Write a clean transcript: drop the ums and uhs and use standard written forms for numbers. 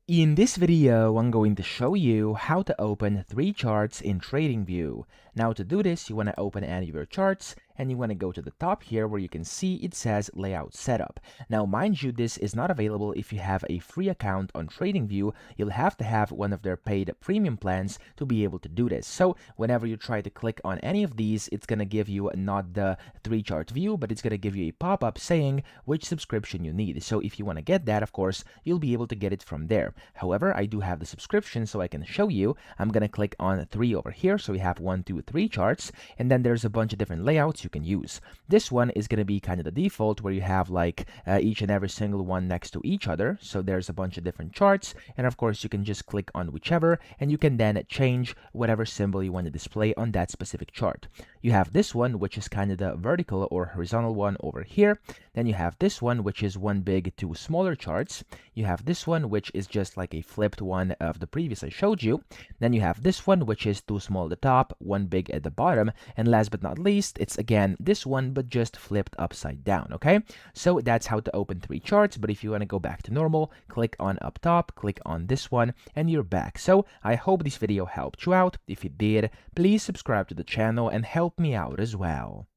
In this video, I'm going to show you how to open 3 charts in TradingView. Now to do this, you want to open any of your charts and you want to go to the top here where you can see it says Layout Setup. Now mind you, this is not available if you have a free account on TradingView. You'll have to have one of their paid premium plans to be able to do this. So whenever you try to click on any of these, it's going to give you not the 3 chart view, but it's going to give you a pop-up saying which subscription you need. So if you want to get that, of course, you'll be able to get it from there. However, I do have the subscription, so I can show you. I'm going to click on 3 over here. So we have 1, 2, 3 charts, and then there's a bunch of different layouts you can use. This one is going to be kind of the default where you have like each and every single one next to each other. So there's a bunch of different charts, and of course, you can just click on whichever, and you can then change whatever symbol you want to display on that specific chart. You have this one, which is kind of the vertical or horizontal one over here. Then you have this one, which is one big, 2 smaller charts. You have this one, which is just like a flipped one of the previous I showed you. Then you have this one, which is 2 small at the top, 1 big at the bottom. And last but not least, it's again this one, but just flipped upside down, okay? So that's how to open 3 charts. But if you want to go back to normal, click on up top, click on this one, and you're back. So I hope this video helped you out. If it did, please subscribe to the channel and help me out as well.